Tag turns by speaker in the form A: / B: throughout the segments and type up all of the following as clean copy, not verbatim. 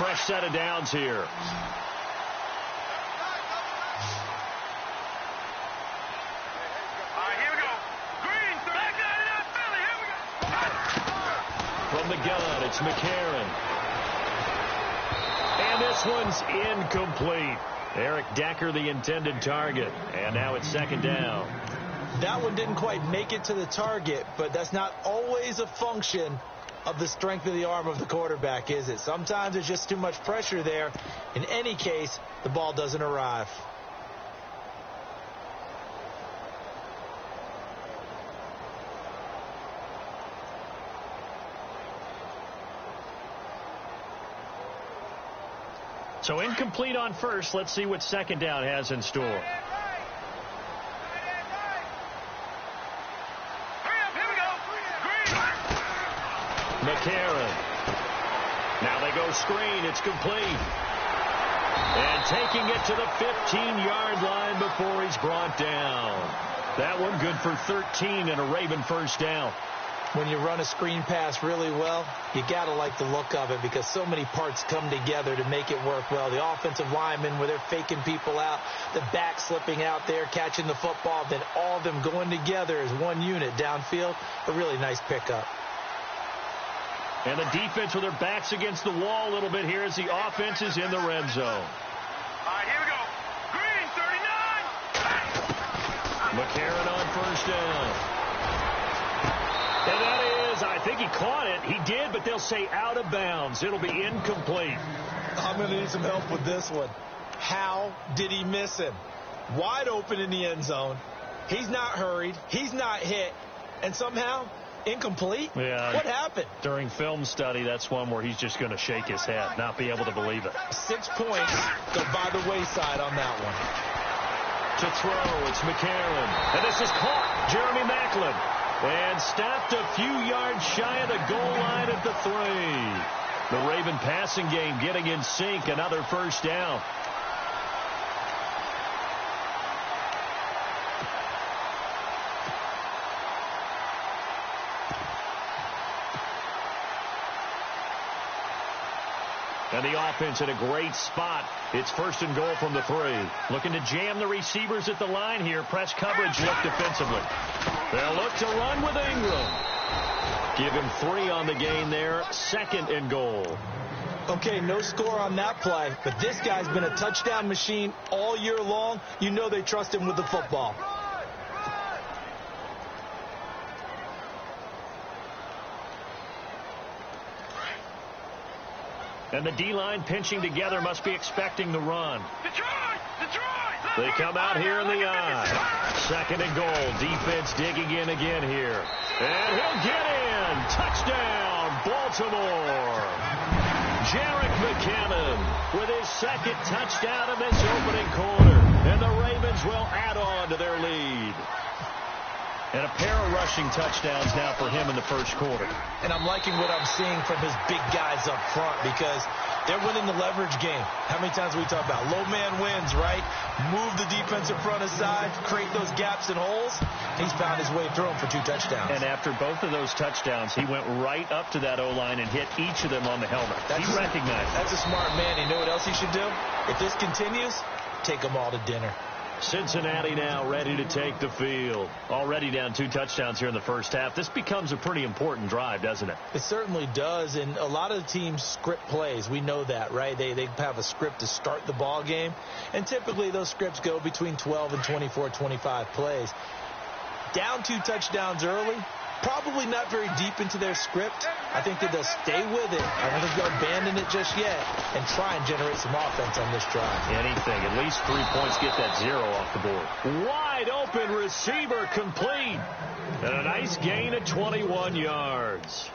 A: fresh set of downs here. From the gun, it's McCarron. And this one's incomplete. Eric Decker, the intended target. And now it's second down.
B: That one didn't quite make it to the target, but that's not always a function of the strength of the arm of the quarterback, is it? Sometimes there's just too much pressure there. In any case, the ball doesn't arrive.
A: So incomplete on first. Let's see what second down has in store. McCarron. Now they go screen. It's complete. And taking it to the 15-yard line before he's brought down. That one good for 13 and a Raven first down.
B: When you run a screen pass really well, you got to like the look of it because so many parts come together to make it work well. The offensive linemen, where they're faking people out, the back slipping out there, catching the football, then all of them going together as one unit downfield. A really nice pickup.
A: And the defense with their backs against the wall a little bit here as the offense is in the red zone.
C: All right, here we go. Green, 39.
A: McCarron on first down. And that is, I think he caught it. He did, but they'll say out of bounds. It'll be incomplete.
B: I'm going to need some help with this one. How did he miss him? Wide open in the end zone. He's not hurried. He's not hit. And somehow, incomplete?
A: Yeah.
B: What happened?
A: During film study, that's one where he's just going to shake his head, not be able to believe it.
B: 6 points go by the wayside on that one.
A: To throw, it's McCarron. And this is caught. Jeremy Macklin. And stopped a few yards shy of the goal line at the 3. The Raven passing game getting in sync. Another first down. And the offense in a great spot. It's first and goal from the 3. Looking to jam the receivers at the line here. Press coverage look defensively. They'll look to run with Ingram. Give him 3 on the gain there. Second and goal.
B: Okay, no score on that play, but this guy's been a touchdown machine all year long. You know they trust him with the football.
A: And the D-line pinching together must be expecting the run. They come out here in the eye. Second and goal. Defense digging in again here. And he'll get in. Touchdown, Baltimore. Jarek McKinnon with his second touchdown of this opening quarter. And the Ravens will add on to their lead. And a pair of rushing touchdowns now for him in the first quarter.
B: And I'm liking what I'm seeing from his big guys up front because they're winning the leverage game. How many times we talk about low man wins, right? Move the defensive front aside, create those gaps and holes. He's found his way through them for 2 touchdowns.
A: And after both of those touchdowns, he went right up to that O-line and hit each of them on the helmet. He recognized it.
B: That's a smart man. You know what else he should do? If this continues, take them all to dinner.
A: Cincinnati now ready to take the field. Already down 2 touchdowns here in the first half. This becomes a pretty important drive, doesn't it?
B: It certainly does, and a lot of the teams script plays. We know that, right? They have a script to start the ball game, and typically those scripts go between 12 and 24, 25 plays. Down 2 touchdowns early, probably not very deep into their script. I think that they'll stay with it. I don't think they'll abandon it just yet and try and generate some offense on this drive.
A: Anything. At least 3 points, get that 0 off the board. Wide open receiver complete. And a nice gain of 21 yards.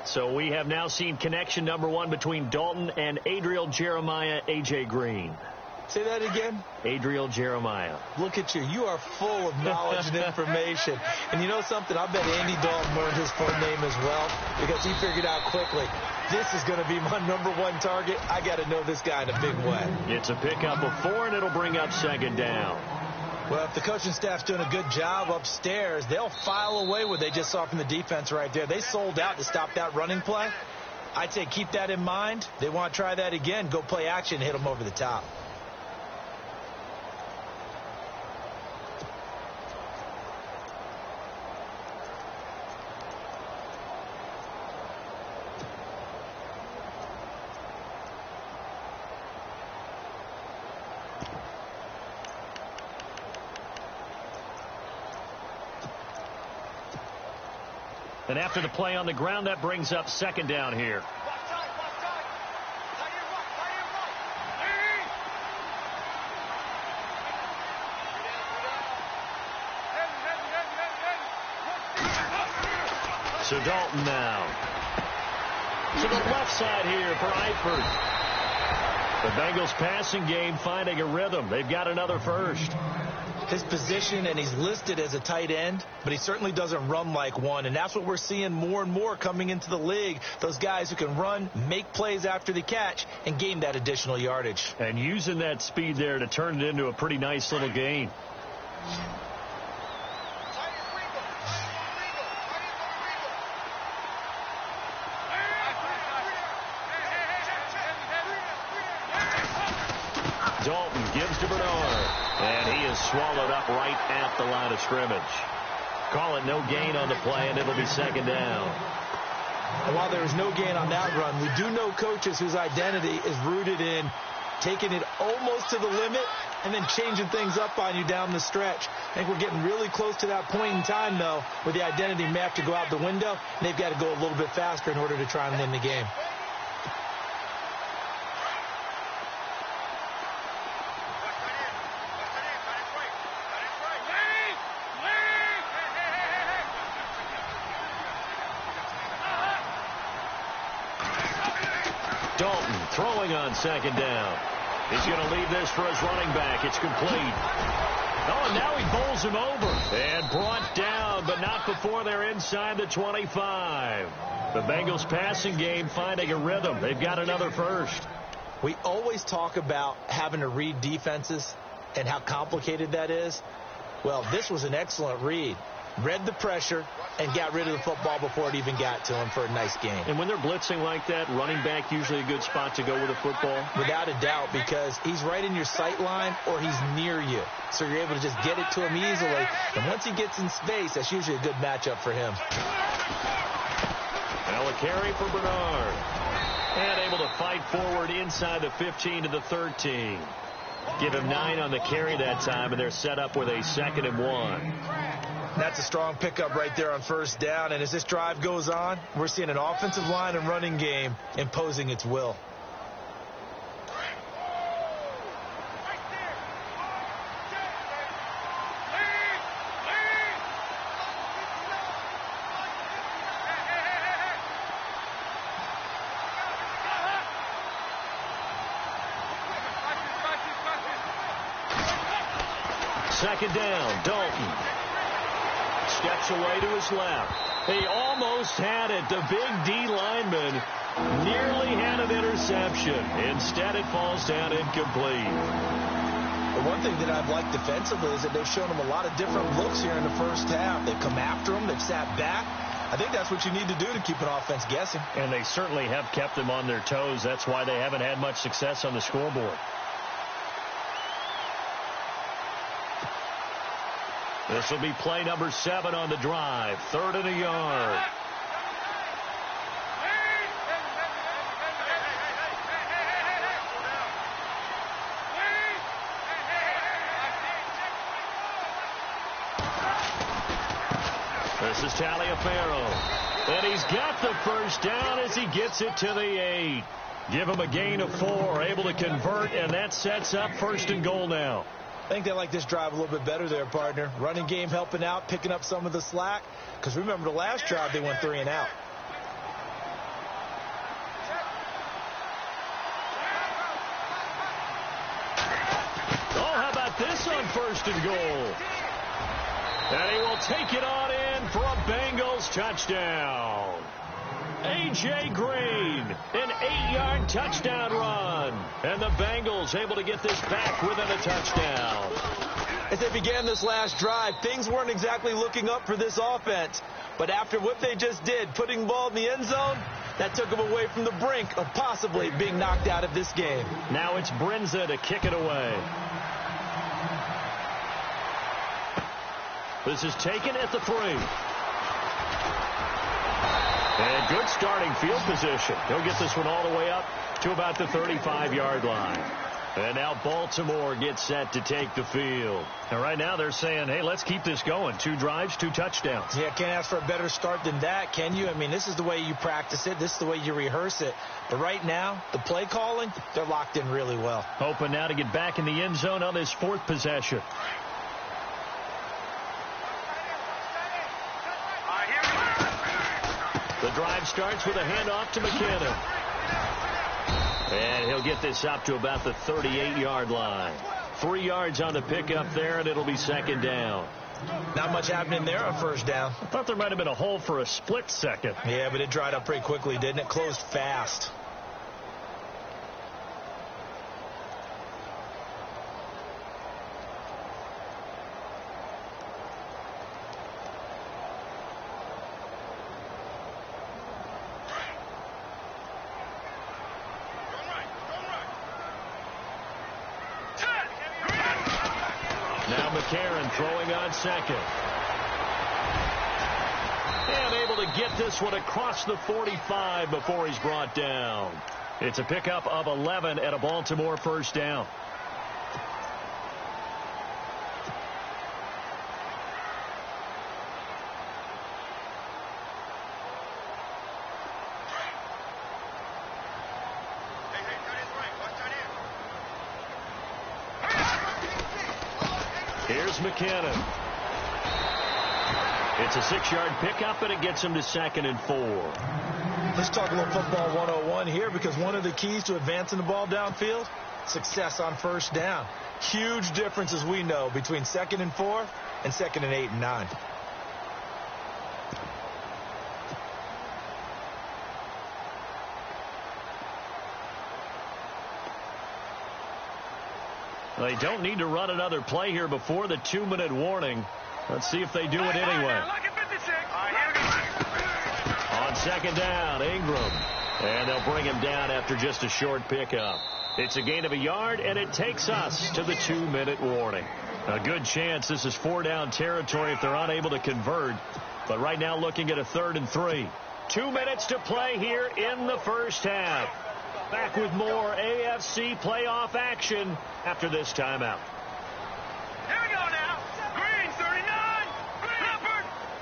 A: So we have now seen connection number 1 between Dalton and Adriel Jeremiah, A.J. Green.
B: Say that again?
A: Adriel Jeremiah.
B: Look at you. You are full of knowledge and information. And you know something? I bet Andy Dalton learned his full name as well because he figured out quickly, this is going to be my number 1 target. I got to know this guy in a big way.
A: It's a pickup of 4, and it'll bring up second down.
B: Well, if the coaching staff's doing a good job upstairs, they'll file away what they just saw from the defense right there. They sold out to stop that running play. I'd say keep that in mind. They want to try that again. Go play action, hit them over the top.
A: And after the play on the ground, that brings up second down here. So Dalton now. To the left side here for Eifert. The Bengals passing game finding a rhythm. They've got another first.
B: His position, and he's listed as a tight end, but he certainly doesn't run like one, and that's what we're seeing more and more coming into the league. Those guys who can run, make plays after the catch, and gain that additional yardage.
A: And using that speed there to turn it into a pretty nice little gain. Dalton gives to Bernard, and he is swallowed up right at the line of scrimmage. Call it no gain on the play, and it'll be second down.
B: And while there is no gain on that run, we do know coaches whose identity is rooted in taking it almost to the limit and then changing things up on you down the stretch. I think we're getting really close to that point in time, though, where the identity may have to go out the window, and they've got to go a little bit faster in order to try and win the game.
A: Dalton throwing on second down. He's going to leave this for his running back. It's complete. Oh, and now he bowls him over. And brought down, but not before they're inside the 25. The Bengals passing game finding a rhythm. They've got another first.
B: We always talk about having to read defenses and how complicated that is. Well, this was an excellent read. Read the pressure and got rid of the football before it even got to him for a nice gain.
A: And when they're blitzing like that, running back usually a good spot to go with a football?
B: Without a doubt, because he's right in your sight line or he's near you. So you're able to just get it to him easily. And once he gets in space, that's usually a good matchup for him.
A: Now a carry for Bernard. And able to fight forward inside the 15 to the 13. Give him 9 on the carry that time, and they're set up with a 2nd and 1.
B: That's a strong pickup right there on first down. And as this drive goes on, we're seeing an offensive line and running game imposing its will.
A: Second down, Dalton. Steps away to his left. He almost had it. The big D lineman nearly had an interception. Instead, it falls down incomplete.
B: The one thing that I've liked defensively is that they've shown him a lot of different looks here in the first half. They've come after him. They've sat back. I think that's what you need to do to keep an offense guessing.
A: And they certainly have kept them on their toes. That's why they haven't had much success on the scoreboard. This will be play number 7 on the drive. 3rd and a yard. This is Taliaferro. And he's got the first down as he gets it to the 8. Give him a gain of 4. Able to convert, and that sets up 1st and goal now.
B: I think they like this drive a little bit better there, partner. Running game helping out, picking up some of the slack. Because remember the last drive, they went 3 and out.
A: Oh, how about this on 1st and goal? And he will take it on in for a Bengals touchdown. A.J. Green, an 8-yard touchdown run. And the Bengals able to get this back within a touchdown.
B: As they began this last drive, things weren't exactly looking up for this offense. But after what they just did, putting the ball in the end zone, That took him away from the brink of possibly being knocked out of this game.
A: Now it's Brinza to kick it away. This is taken at the 3. And good starting field position. He'll get this one all the way up to about the 35-yard line. And now Baltimore gets set to take the field. And right now they're saying, hey, let's keep this going. 2 drives, 2 touchdowns.
B: Yeah, can't ask for a better start than that, can you? I mean, this is the way you practice it. This is the way you rehearse it. But right now, the play calling, they're locked in really well.
A: Hoping now to get back in the end zone on this 4th possession. The drive starts with a handoff to McKinnon. And he'll get this up to about the 38-yard line. 3 yards on the pickup there, and it'll be 2nd down.
B: Not much happening there on 1st down.
A: I thought there might have been a hole for a split second.
B: Yeah, but it dried up pretty quickly, didn't it? Closed fast.
A: Karen throwing on 2nd. And able to get this one across the 45 before he's brought down. It's a pickup of 11 at a Baltimore 1st down. Here's McKinnon. It's a 6-yard pickup, and it gets him to 2nd and 4.
B: Let's talk a little football 101 here, because one of the keys to advancing the ball downfield, success on 1st down. Huge difference, as we know, between 2nd and 4 and 2nd and 8 and 9.
A: They don't need to run another play here before the 2-minute warning. Let's see if they do it anyway. On 2nd down, Ingram. And they'll bring him down after just a short pickup. It's a gain of 1 yard, and it takes us to the 2-minute warning. A good chance this is 4-down territory if they're unable to convert. But right now looking at a 3rd and 3. 2 minutes to play here in the 1st half. Back with more AFC playoff action after this timeout.
C: Here we go now. Green, 39.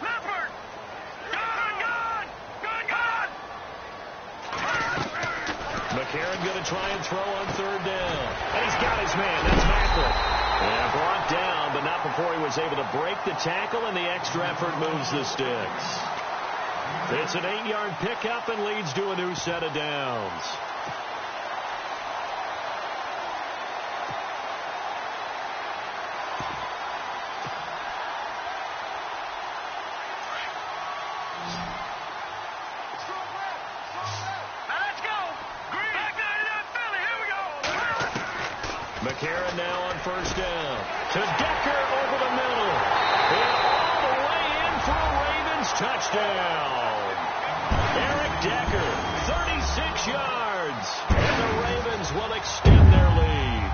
C: Leopard. Gone.
A: McCarron going to try and throw on 3rd down. And he's got his man. That's Macklin. And brought down, but not before he was able to break the tackle, and the extra effort moves the sticks. It's an 8-yard pickup and leads to a new set of downs. McCarron now on 1st down. To Decker over the middle. And all the way in for a Ravens touchdown. Eric Decker, 36 yards. And the Ravens will extend their lead.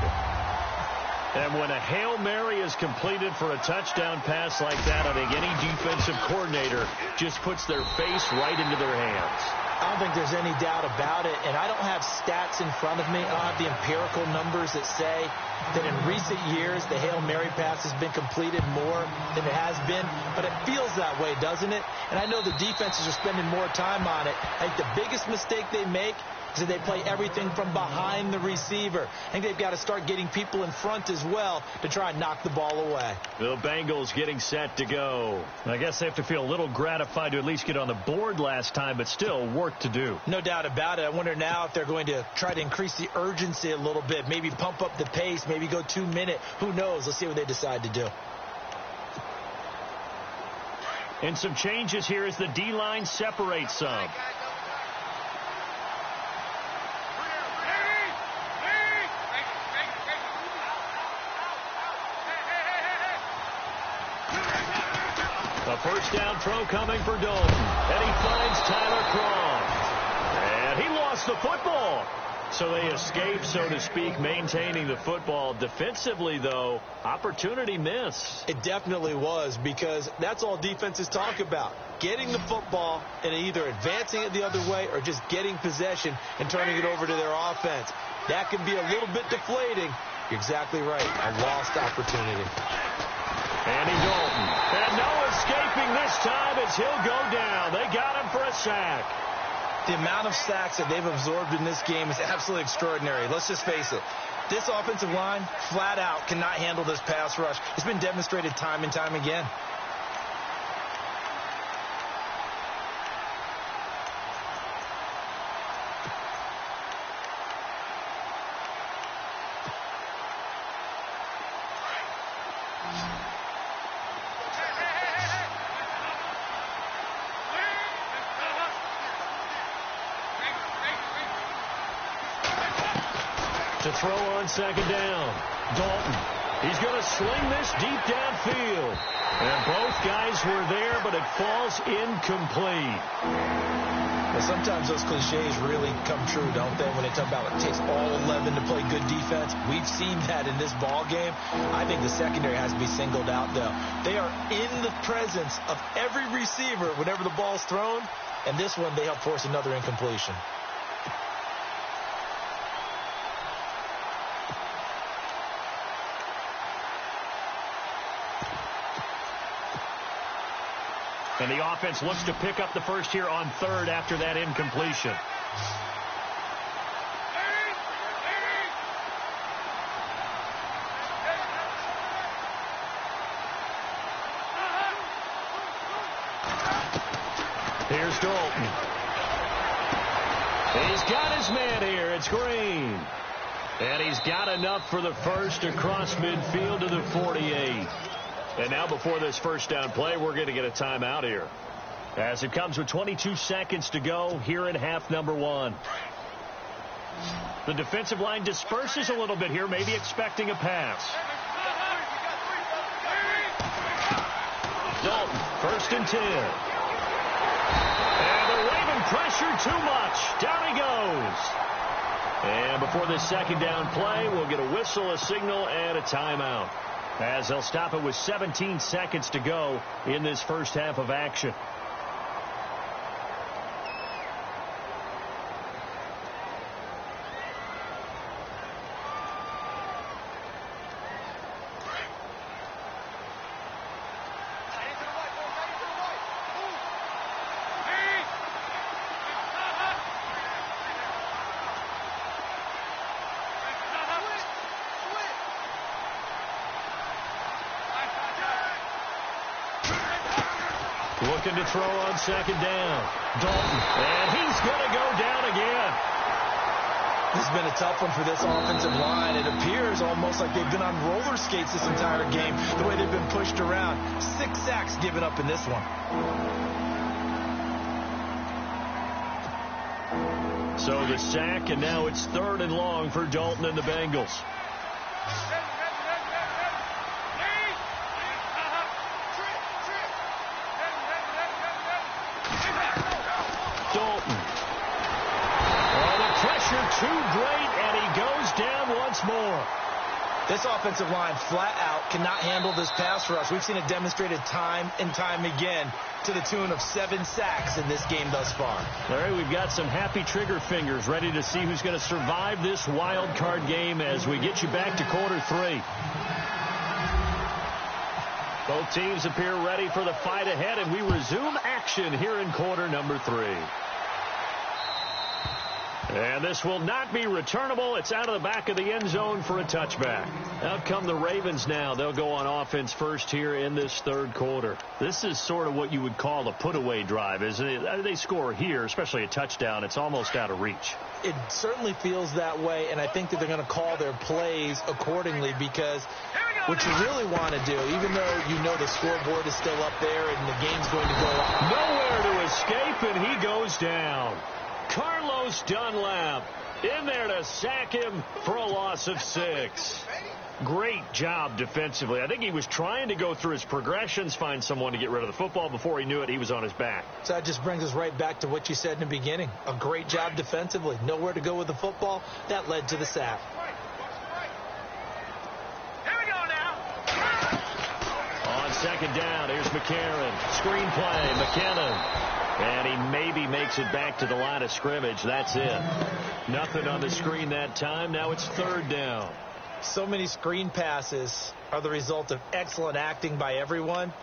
A: And when a Hail Mary is completed for a touchdown pass like that, I think any defensive coordinator just puts their face right into their hands.
B: I don't think there's any doubt about it, and I don't have stats in front of me. I don't have the empirical numbers that say that in recent years the Hail Mary pass has been completed more than it has been, but it feels that way, doesn't it? And I know the defenses are spending more time on it. I think the biggest mistake they make is that they play everything from behind the receiver. I think they've got to start getting people in front as well to try and knock the ball away.
A: The Bengals getting set to go. I guess they have to feel a little gratified to at least get on the board last time, but still work to do.
B: No doubt about it. I wonder now if they're going to try to increase the urgency a little bit, maybe pump up the pace, maybe go 2 minute. Who knows? Let's see what they decide to do.
A: And some changes here as the D-line separates some. A 1st down throw coming for Dalton. And he finds Tyler Croft. And he lost the football. So they escaped, so to speak, maintaining the football. Defensively, though, opportunity miss.
B: It definitely was, because that's all defenses talk about. Getting the football and either advancing it the other way or just getting possession and turning it over to their offense. That can be a little bit deflating. You're exactly right. A lost opportunity.
A: Andy Dalton. And no escaping this time as he'll go down. They got him for a sack.
B: The amount of sacks that they've absorbed in this game is absolutely extraordinary. Let's just face it. This offensive line, flat out, cannot handle this pass rush. It's been demonstrated time and time again.
A: To throw on second down. Dalton. He's going to sling this deep downfield. And both guys were there, but it falls incomplete.
B: Well, sometimes those cliches really come true, don't they, when they talk about it takes all 11 to play good defense. We've seen that in this ball game. I think the secondary has to be singled out, though. They are in the presence of every receiver whenever the ball's thrown, and this one they help force another incompletion.
A: And the offense looks to pick up the first here on third after that incompletion. Here's Dalton. He's got his man here. It's Green. And he's got enough for the first across midfield to the 48. And now before this first down play, we're going to get a timeout here, as it comes with 22 seconds to go here in half number one. The defensive line disperses a little bit here, maybe expecting a pass. Dalton, 1st and 10. And the Raven pressure too much. Down he goes. And before this second down play, we'll get a whistle, a signal, and a timeout, as they'll stop it with 17 seconds to go in this first half of action. Looking to throw on second down. Dalton. And he's going to go down again.
B: This has been a tough one for this offensive line. It appears almost like they've been on roller skates this entire game, the way they've been pushed around. 6 sacks given up in this one.
A: So the sack, and now it's 3rd and long for Dalton and the Bengals. Dalton. Oh, the pressure too great, and he goes down once more.
B: This offensive line flat out cannot handle this pass rush. We've seen it demonstrated time and time again to the tune of 7 sacks in this game thus far.
A: All right, we've got some happy trigger fingers ready to see who's going to survive this wild card game as we get you back to quarter 3. Both teams appear ready for the fight ahead, and we resume action here in quarter number 3. And this will not be returnable. It's out of the back of the end zone for a touchback. Out come the Ravens now. They'll go on offense first here in this 3rd quarter. This is sort of what you would call a put-away drive, isn't it? They score here, especially a touchdown. It's almost out of reach.
B: It certainly feels that way, and I think that they're going to call their plays accordingly, because what you really want to do, even though you know the scoreboard is still up there and the game's going to go on.
A: Nowhere to escape, and he goes down. Carlos Dunlap in there to sack him for a loss of 6. Great job defensively. I think he was trying to go through his progressions, find someone to get rid of the football. Before he knew it, he was on his back.
B: So that just brings us right back to what you said in the beginning. A great job defensively. Nowhere to go with the football. That led to the sack.
C: Here we go now.
A: On second down, here's McCarron. Screen play, McKinnon. And he maybe makes it back to the line of scrimmage. That's it. Nothing on the screen that time. Now it's third down.
B: So many screen passes are the result of excellent acting by everyone.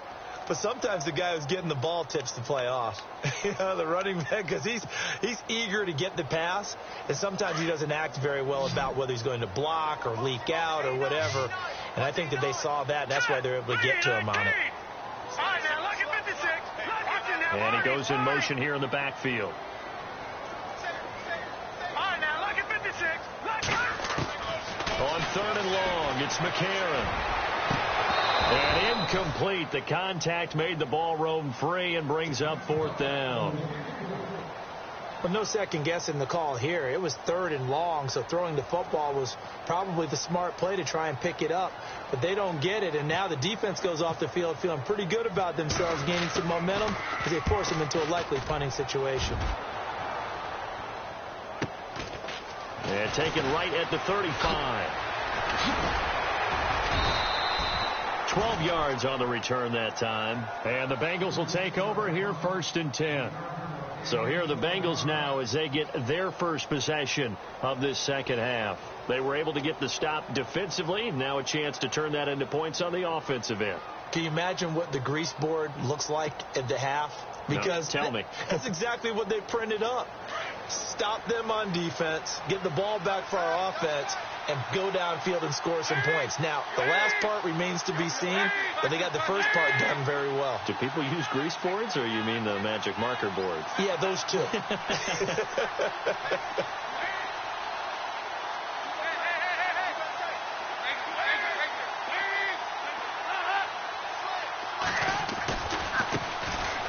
B: But sometimes the guy who's getting the ball tips the play off. The running back, because he's eager to get the pass. And sometimes he doesn't act very well about whether he's going to block or leak out or whatever. And I think that they saw that, and that's why they're able to get to him on it.
A: And he goes in motion here in the backfield. On third and long, it's McCarron. And incomplete. The contact made the ball roam free and brings up fourth down.
B: Well, no second guessing the call here. It was third and long, so throwing the football was probably the smart play to try and pick it up. But they don't get it, and now the defense goes off the field feeling pretty good about themselves, gaining some momentum as they force them into a likely punting situation.
A: And taken right at the 35. 12 yards on the return that time. And the Bengals will take over here, 1st and 10. So here are the Bengals now as they get their first possession of this second half. They were able to get the stop defensively. Now a chance to turn that into points on the offensive end.
B: Can you imagine what the grease board looks like at the half? Because
A: no, tell me.
B: That's exactly what they printed up. Stop them on defense, get the ball back for our offense, and go downfield and score some points. Now, the last part remains to be seen, but they got the first part done very well.
A: Do people use grease boards, or you mean the magic marker boards?
B: Yeah, those two.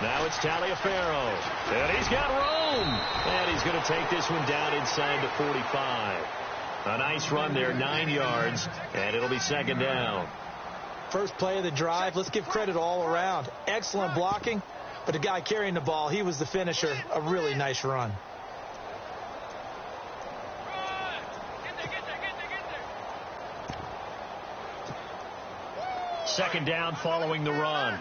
A: Now it's Taliaferro, and he's got room, and he's going to take this one down inside the 45. A nice run there, 9 yards, and it'll be second down.
B: First play of the drive, let's give credit all around. Excellent blocking, but the guy carrying the ball, he was the finisher. A really nice run.
A: Second down following the run.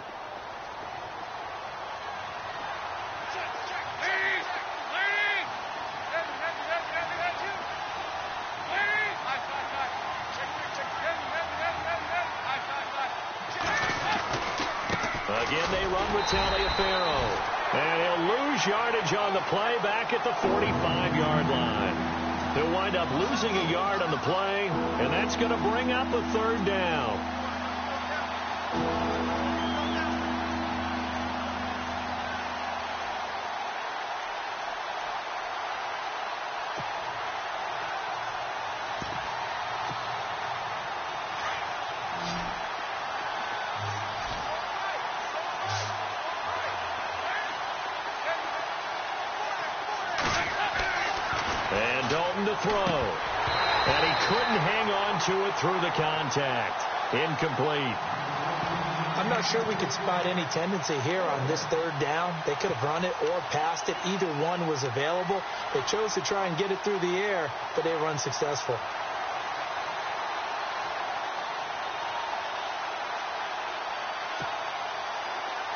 A: Again, they run with Taliaferro. And he'll lose yardage on the play back at the 45-yard line. He'll wind up losing a yard on the play, and that's going to bring up a third down. And Dalton to throw. And he couldn't hang on to it through the contact. Incomplete.
B: I'm not sure we could spot any tendency here on this third down. They could have run it or passed it. Either one was available. They chose to try and get it through the air, but they were unsuccessful.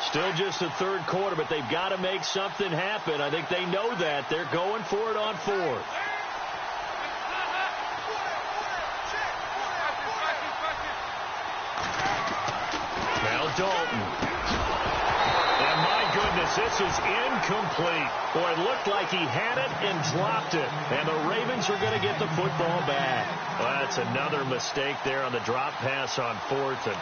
A: Still just the third quarter, but they've got to make something happen. I think they know that. They're going for it on fourth. Now Dalton. And my goodness, this is incomplete. Boy, it looked like he had it and dropped it. And the Ravens are going to get the football back. Well, that's another mistake there on the drop pass on fourth. And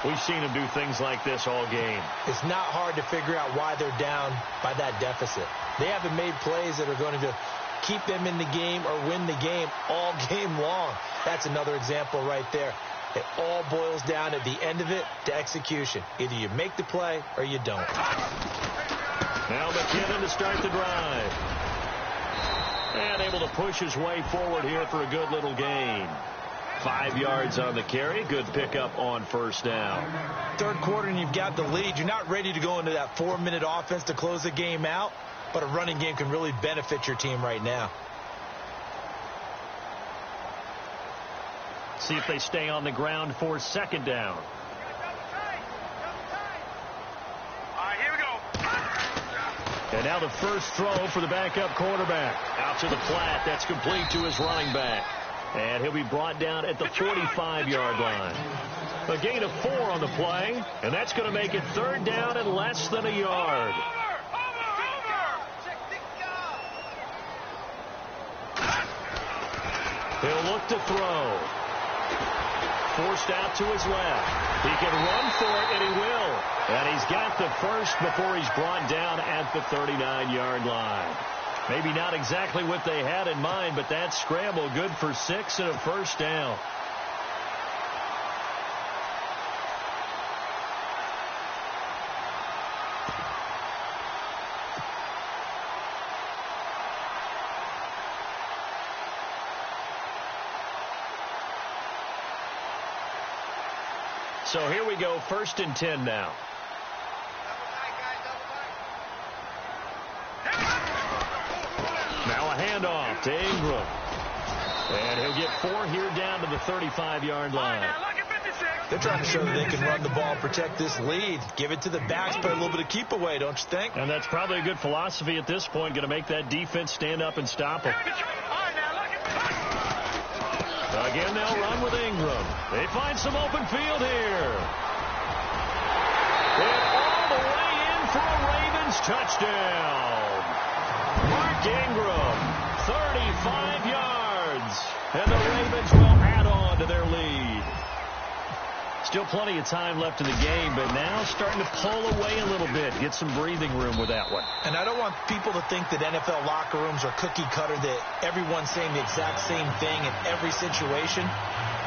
A: we've seen him do things like this all game.
B: It's not hard to figure out why they're down by that deficit. They haven't made plays that are going to keep them in the game or win the game all game long. That's another example right there. It all boils down at the end of it to execution. Either you make the play or you don't.
A: Now McKinnon to start the drive. And able to push his way forward here for a good little gain. 5 yards on the carry. Good pickup on first down.
B: Third quarter and you've got the lead. You're not ready to go into that 4-minute offense to close the game out, but a running game can really benefit your team right now.
A: See if they stay on the ground for second down.
C: All right, here we go.
A: And now the first throw for the backup quarterback. Out to the flat. That's complete to his running back. And he'll be brought down at the 45-yard line. A gain of 4 on the play, and that's going to make it third down and less than a yard. He'll look to throw. Forced out to his left. He can run for it, and he will. And he's got the first before he's brought down at the 39-yard line. Maybe not exactly what they had in mind, but that scramble good for 6 and a first down. So here we go, 1st and 10 now. Now a handoff to Ingram. And he'll get 4 here down to the 35-yard line.
B: They're trying to show that they can run the ball, protect this lead. Give it to the backs, play a little bit of keep away, don't you think?
A: And that's probably a good philosophy at this point, going to make that defense stand up and stop them. Again, they'll run with Ingram. They find some open field here. And all the way in for a Ravens touchdown. Mark Ingram, 35 yards. And the Ravens will add on to their lead. Still plenty of time left in the game, but now starting to pull away a little bit. Get some breathing room with that one.
B: And I don't want people to think that NFL locker rooms are cookie cutter, that everyone's saying the exact same thing in every situation.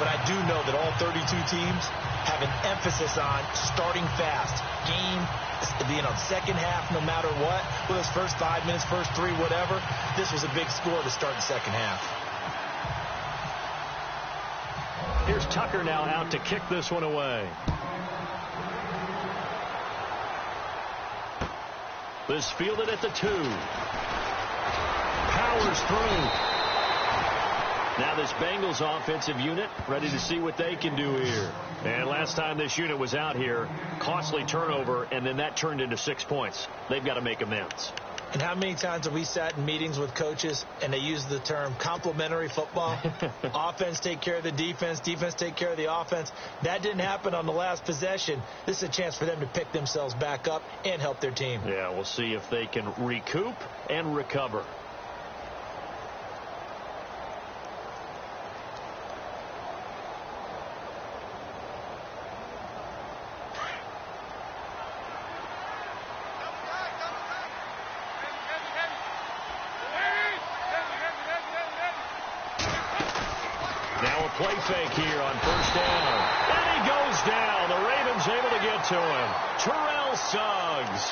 B: But I do know that all 32 teams have an emphasis on starting fast. Game, second half, no matter what. Whether it's first 5 minutes, first 3, whatever. This was a big score to start the second half.
A: Here's Tucker now out to kick this one away. This fielded at the 2. Powers through. Now this Bengals offensive unit ready to see what they can do here. And last time this unit was out here, costly turnover, and then that turned into 6 points. They've got to make amends.
B: And how many times have we sat in meetings with coaches and they use the term complementary football? Offense take care of the defense, defense take care of the offense. That didn't happen on the last possession. This is a chance for them to pick themselves back up and help their team.
A: Yeah, we'll see if they can recoup and recover. Play fake here on first down. And he goes down. The Ravens able to get to him. Terrell Suggs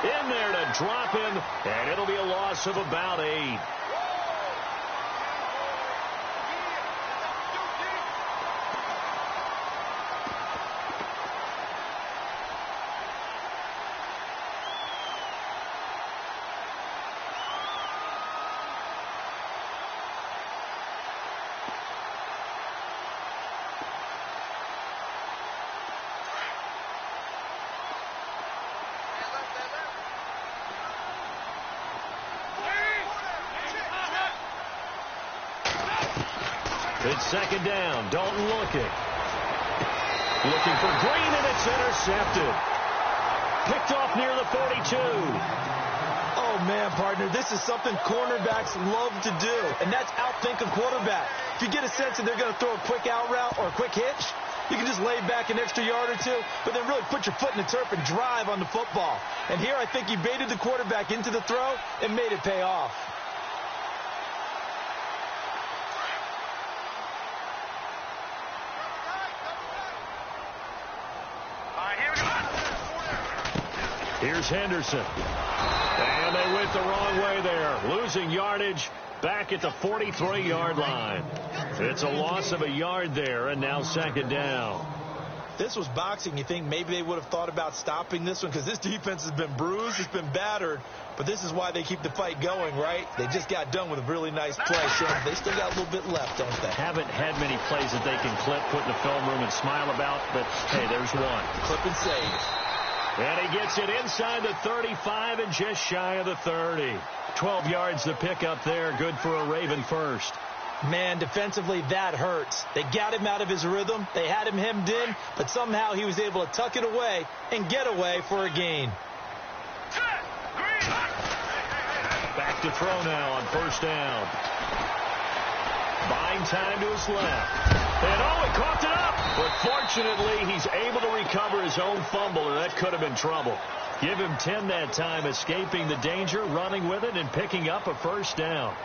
A: in there to drop him, and it'll be a loss of about 8. It's second down. Dalton looking for Green, and it's intercepted. Picked off near the 42.
B: Oh, man, partner, this is something cornerbacks love to do, and that's outthink a quarterback. If you get a sense that they're going to throw a quick out route or a quick hitch, you can just lay back an extra yard or 2, but then really put your foot in the turf and drive on the football. And here I think he baited the quarterback into the throw and made it pay off.
A: Here's Henderson. And they went the wrong way there. Losing yardage back at the 43-yard line. It's a loss of a yard there, and now second down.
B: This was boxing. You think maybe they would have thought about stopping this one because this defense has been bruised, it's been battered, but this is why they keep the fight going, right? They just got done with a really nice play, so they still got a little bit left, don't they?
A: Haven't had many plays that they can clip, put in the film room, and smile about, but, hey, there's one.
B: Clip and save.
A: And he gets it inside the 35 and just shy of the 30. 12 yards to pick up there. Good for a Raven first.
B: Man, defensively, that hurts. They got him out of his rhythm. They had him hemmed in, but somehow he was able to tuck it away and get away for a gain.
A: Back to throw now on first down. Buying time to his left. And he coughed it up. But fortunately, he's able to recover his own fumble, and that could have been trouble. Give him 10 that time, escaping the danger, running with it, and picking up a first down.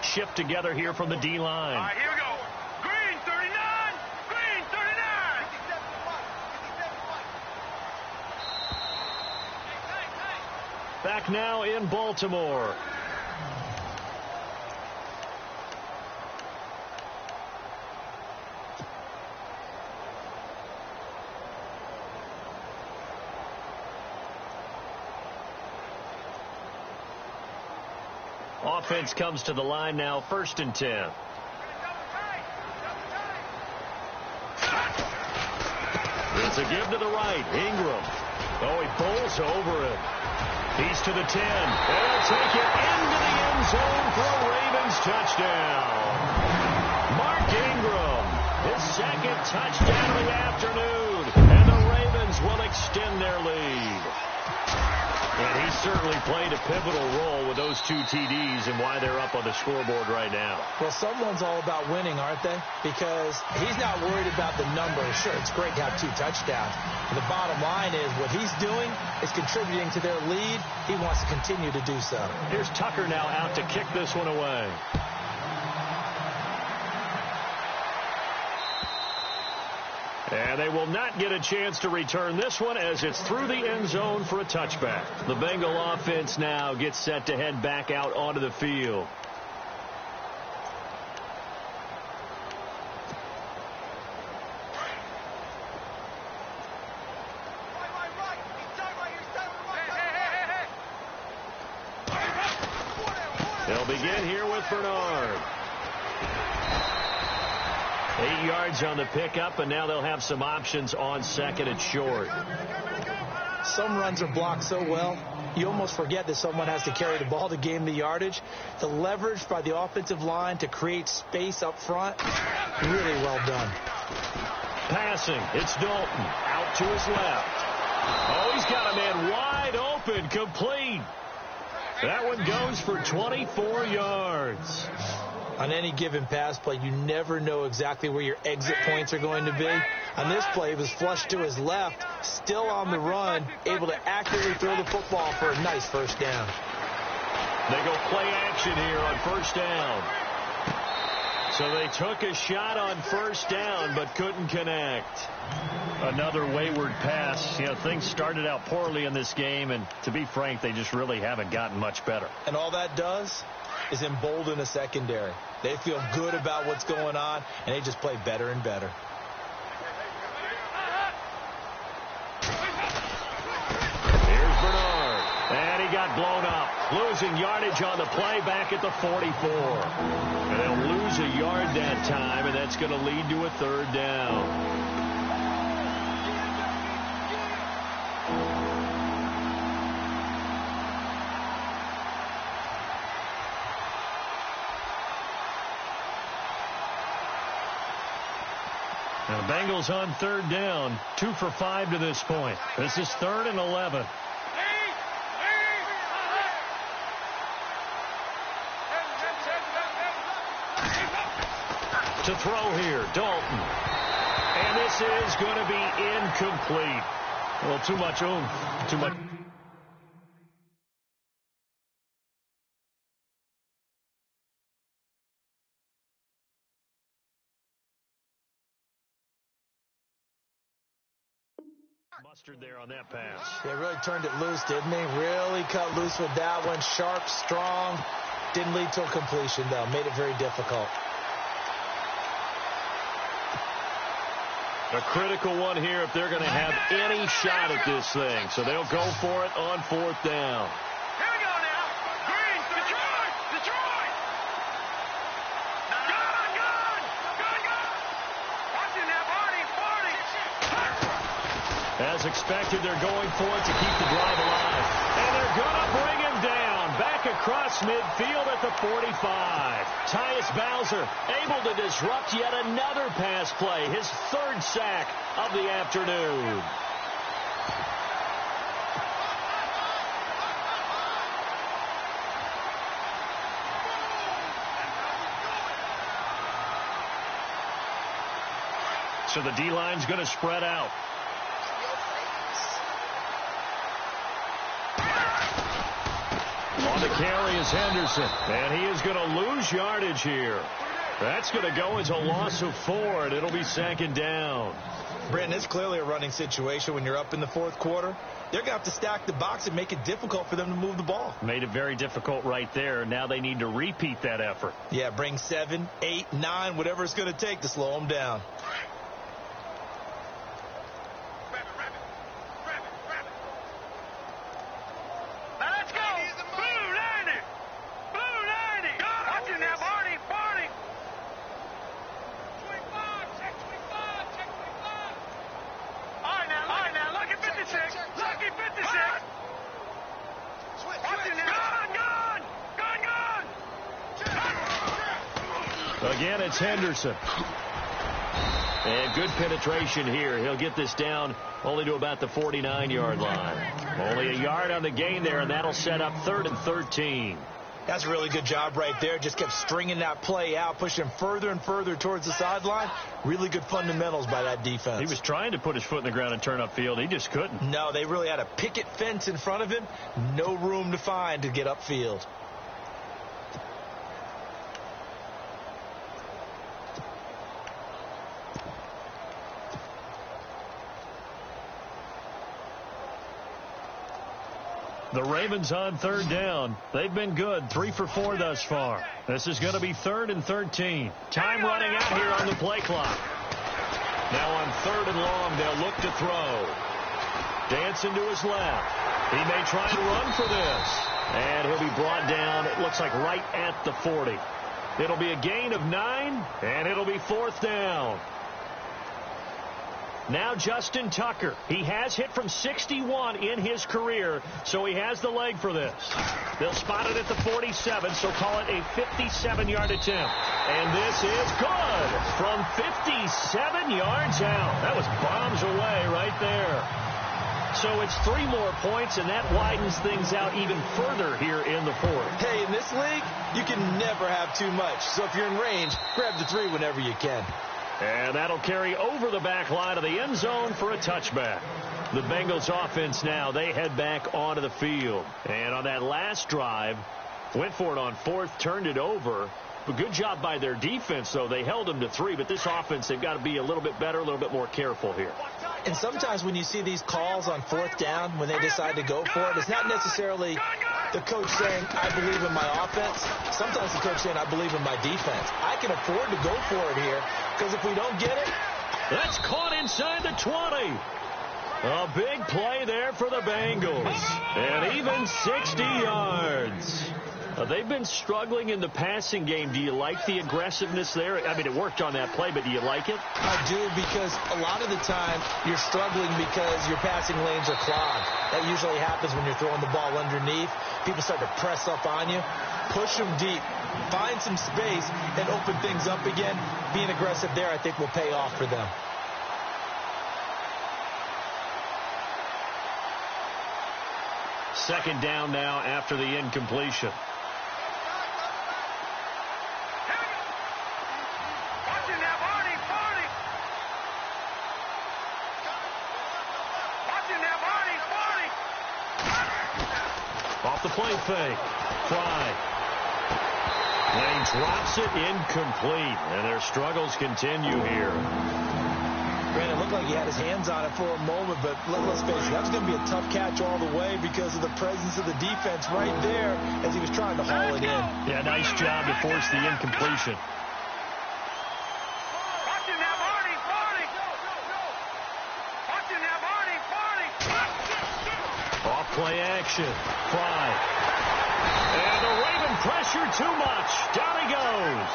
A: Shift together here from the D-line.
C: All right, here we go. Green, 39. Green, 39.
A: Back now in Baltimore. Offense comes to the line now, 1st and 10. It's a give to the right. Ingram. Oh, he bowls over it. He's to the 10. And he'll take it into the end zone for a Ravens touchdown. Mark Ingram, his second touchdown of the afternoon. And the Ravens will extend their lead. And he certainly played a pivotal role with those 2 TDs and why they're up on the scoreboard right now.
B: Well, someone's all about winning, aren't they? Because he's not worried about the numbers. Sure, it's great to have 2 touchdowns. But the bottom line is what he's doing is contributing to their lead. He wants to continue to do so.
A: Here's Tucker now out to kick this one away. And they will not get a chance to return this one as it's through the end zone for a touchback. The Bengal offense now gets set to head back out onto the field. They'll begin here with Bernard. 8 yards on the pickup, and now they'll have some options on second and short.
B: Some runs are blocked so well, you almost forget that someone has to carry the ball to gain the yardage. The leverage by the offensive line to create space up front, really well done.
A: Passing, it's Dalton, out to his left. Oh, he's got a man wide open, complete. That one goes for 24 yards.
B: On any given pass play, you never know exactly where your exit points are going to be. On this play, it was flushed to his left, still on the run, able to accurately throw the football for a nice first down.
A: They go play action here on first down. So they took a shot on first down, but couldn't connect. Another wayward pass. You know, things started out poorly in this game, and to be frank, they just really haven't gotten much better.
B: And all that does is embolden a secondary. They feel good about what's going on, and they just play better and better.
A: Here's Bernard, and he got blown up. Losing yardage on the play back at the 44. And they'll lose a yard that time, and that's going to lead to a third down. Now, the Bengals on third down, 2 for 5 to this point. This is 3rd and 11. To throw here, Dalton. And this is going to be incomplete. Well, too much oomph. Too much. Mustard there on that pass.
B: They really turned it loose, didn't they? Really cut loose with that one. Sharp, strong. Didn't lead to a completion, though. Made it very difficult.
A: A critical one here if they're going to have any shot at this thing. So they'll go for it on 4th down.
C: Here we go now. Green, Detroit! Detroit! Gone! Watching that, Barney!
A: As expected, they're going for it to keep the drive alive. And they're going to bring him down. Back across midfield at the 45. Tyus Bowser able to disrupt yet another pass play. His 3rd sack of the afternoon. So the D-line's going to spread out. On the carry is Henderson, and he is going to lose yardage here. That's going to go as a loss of 4, and it'll be 2nd down.
B: Brandon, it's clearly a running situation when you're up in the 4th quarter. They're going to have to stack the box and make it difficult for them to move the ball.
A: Made it very difficult right there. Now they need to repeat that effort.
B: Yeah, bring 7, 8, 9, whatever it's going to take to slow them down.
A: Again, it's Henderson. And good penetration here. He'll get this down only to about the 49-yard line. Only a yard on the gain there, and that'll set up 3rd and 13.
B: That's a really good job right there. Just kept stringing that play out, pushing him further and further towards the sideline. Really good fundamentals by that defense.
A: He was trying to put his foot in the ground and turn upfield. He just couldn't.
B: No, they really had a picket fence in front of him. No room to find to get upfield.
A: The Ravens on 3rd down. They've been good. 3 for 4 thus far. This is going to be 3rd and 13. Time running out here on the play clock. Now on 3rd and long, they'll look to throw. Dancing to his left. He may try to run for this. And he'll be brought down, it looks like right at the 40. It'll be a gain of 9, and it'll be 4th down. Now Justin Tucker. He has hit from 61 in his career, so he has the leg for this. They'll spot it at the 47, so call it a 57-yard attempt. And this is good from 57 yards out. That was bombs away right there. So it's 3 more points, and that widens things out even further here in the 4th.
B: Hey, in this league, you can never have too much. So if you're in range, grab the 3 whenever you can.
A: And that'll carry over the back line of the end zone for a touchback. The Bengals offense now, they head back onto the field. And on that last drive, went for it on 4th, turned it over. A good job by their defense, though. They held them to 3, but this offense, they've got to be a little bit better, a little bit more careful here.
B: And sometimes when you see these calls on 4th down, when they decide to go for it, it's not necessarily the coach saying, I believe in my offense. Sometimes the coach saying, I believe in my defense. I can afford to go for it here, because if we don't get it...
A: That's caught inside the 20. A big play there for the Bengals. And even 60 yards. They've been struggling in the passing game. Do you like the aggressiveness there? I mean, it worked on that play, but do you like it?
B: I do, because a lot of the time you're struggling because your passing lanes are clogged. That usually happens when you're throwing the ball underneath. People start to press up on you. Push them deep. Find some space and open things up again. Being aggressive there, I think, will pay off for them.
A: Second down now after the incompletion.
C: Watching now,
A: off the play fake. Fry. And he drops it incomplete. And their struggles continue here.
B: Brandon, it looked like he had his hands on it for a moment, but let's face it, that was going to be a tough catch all the way because of the presence of the defense right there as he was trying to haul it in.
A: Yeah, nice job to force the incompletion. Off play action. Fry. And the Raven pressure too much. Down he goes.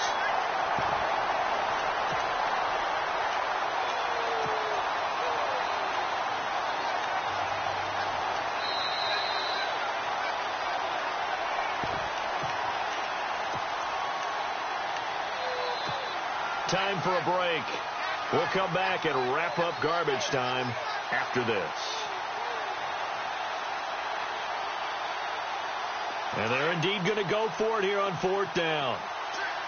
A: Time for a break. We'll come back and wrap up garbage time after this. And they're indeed going to go for it here on 4th down.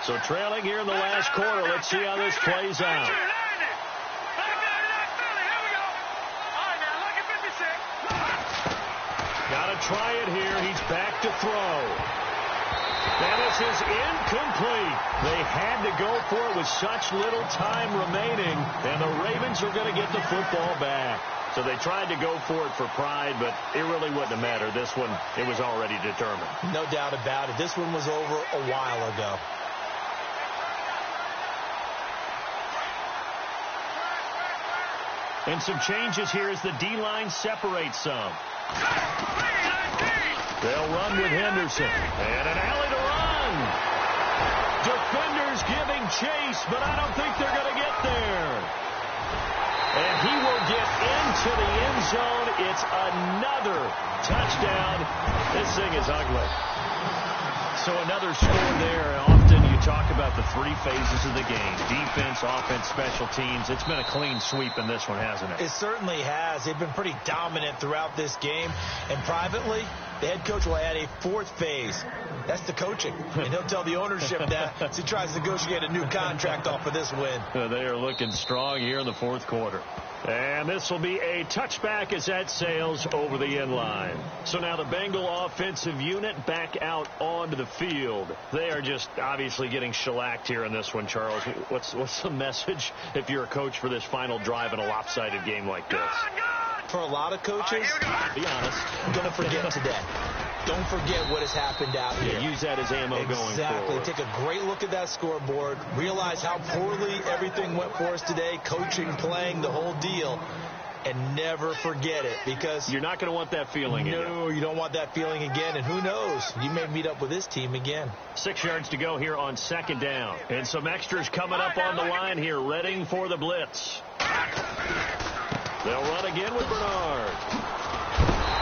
A: So trailing here in the last quarter. Let's see how this plays out. Got to try it here. He's back to throw. And this is incomplete. They had to go for it with such little time remaining, and the Ravens are going to get the football back. So they tried to go for it for pride, but it really wouldn't have mattered. This one, it was already determined.
B: No doubt about it. This one was over a while ago.
A: And some changes here as the D-line separates some. They'll run with Henderson. And an alley to run. Defenders giving chase, but I don't think they're going to get there. And he will get into the end zone. It's another touchdown. This thing is ugly. So another score there. Often you talk about the 3 phases of the game. Defense, offense, special teams. It's been a clean sweep in this one, hasn't it?
B: It certainly has. They've been pretty dominant throughout this game. And privately, the head coach will add a 4th phase. That's the coaching. And he'll tell the ownership that as he tries to negotiate a new contract off of this win.
A: They are looking strong here in the 4th quarter. And this will be a touchback as that sails over the end line. So now the Bengal offensive unit back out onto the field. They are just obviously getting shellacked here in this one, Charles. What's the message if you're a coach for this final drive in a lopsided game like this?
B: For a lot of coaches,
A: be honest,
B: going to forget today. Don't forget what has happened out here.
A: Use that as ammo going forward.
B: Exactly. Take a great look at that scoreboard. Realize how poorly everything went for us today. Coaching, playing, the whole deal. And never forget it, because
A: you're not going to want that feeling again.
B: No, you don't want that feeling again. And who knows? You may meet up with this team again.
A: 6 yards to go here on 2nd down. And some extras coming up on the line here, readying for the blitz. They'll run again with Bernard.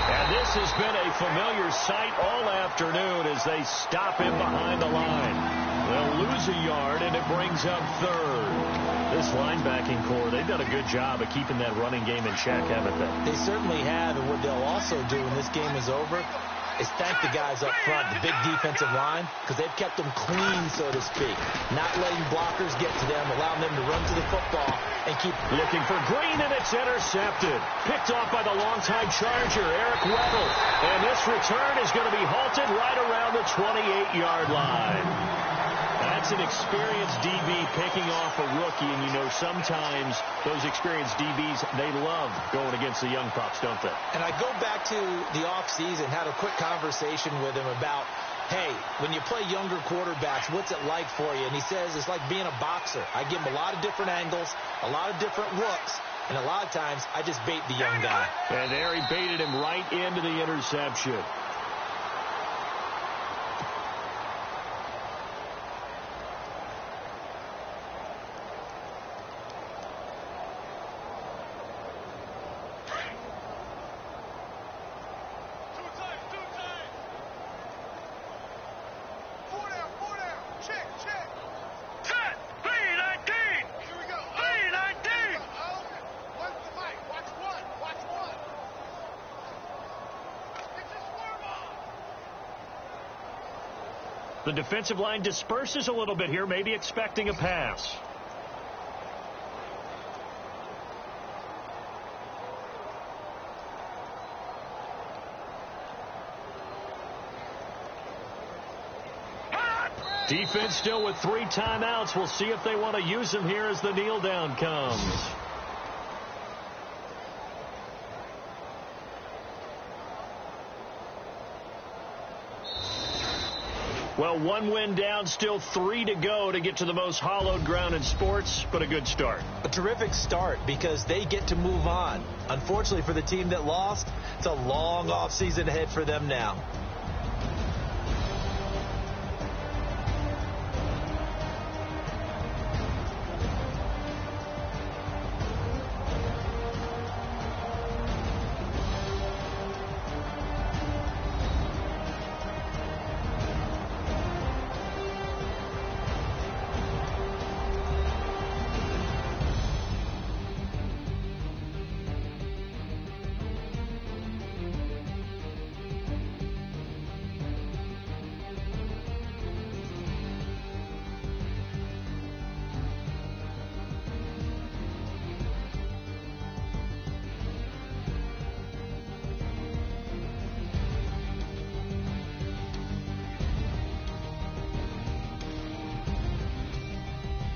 A: And this has been a familiar sight all afternoon as they stop him behind the line. They'll lose a yard, and it brings up 3rd. This linebacking core, they've done a good job of keeping that running game in check, haven't they?
B: They certainly have, and what they'll also do when this game is over is thank the guys up front, the big defensive line, because they've kept them clean, so to speak. Not letting blockers get to them, allowing them to run to the football and keep
A: looking for Green, and it's intercepted. Picked off by the longtime Charger, Eric Weddle. And this return is going to be halted right around the 28-yard line. That's an experienced DB picking off a rookie, and you know sometimes those experienced DBs, they love going against the young pups, don't they?
B: And I go back to the offseason, had a quick conversation with him about, hey, when you play younger quarterbacks, what's it like for you? And he says it's like being a boxer. I give him a lot of different angles, a lot of different looks, and a lot of times I just bait the young guy.
A: And there he baited him right into the interception. The defensive line disperses a little bit here, maybe expecting a pass. Defense still with 3 timeouts. We'll see if they want to use them here as the kneel down comes. Well, 1 win down, still 3 to go to get to the most hallowed ground in sports, but a good start.
B: A terrific start because they get to move on. Unfortunately for the team that lost, it's a long offseason ahead for them now.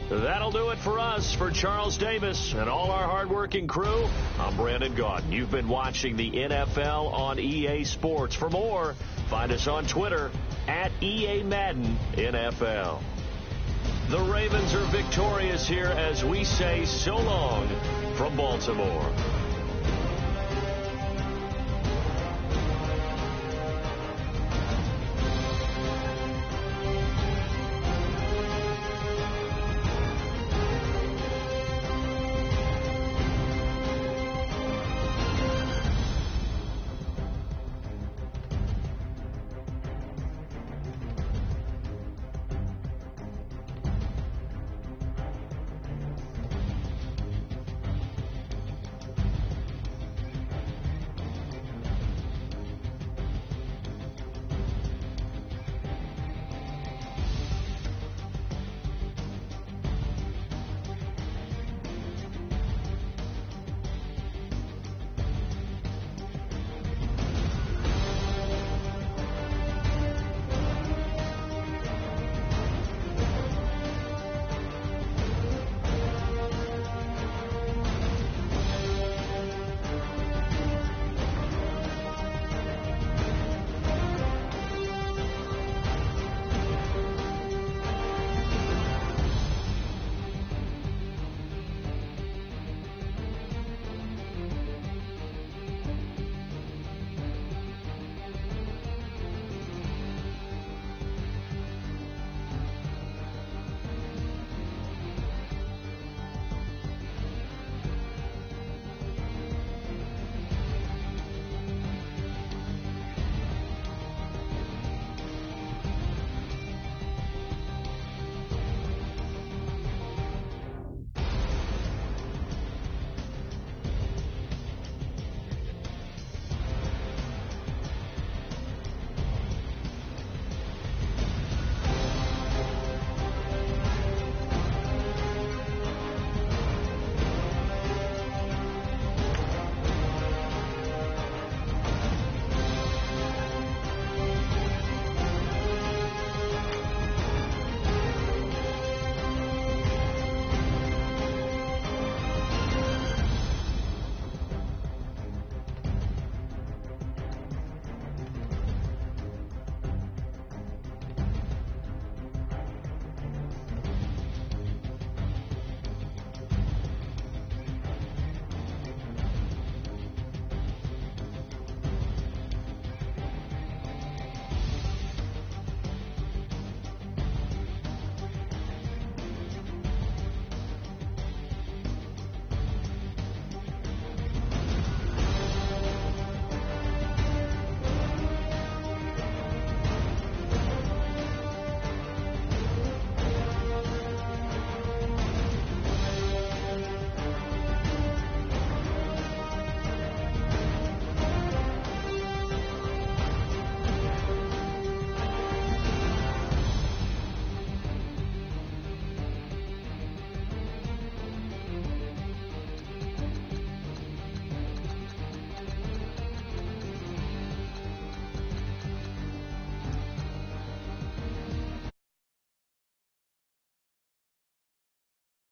A: That'll do it for us. For Charles Davis and all our hardworking crew, I'm Brandon Gaudin. You've been watching the NFL on EA Sports. For more, find us on Twitter at EA Madden NFL. The Ravens are victorious here as we say so long from Baltimore.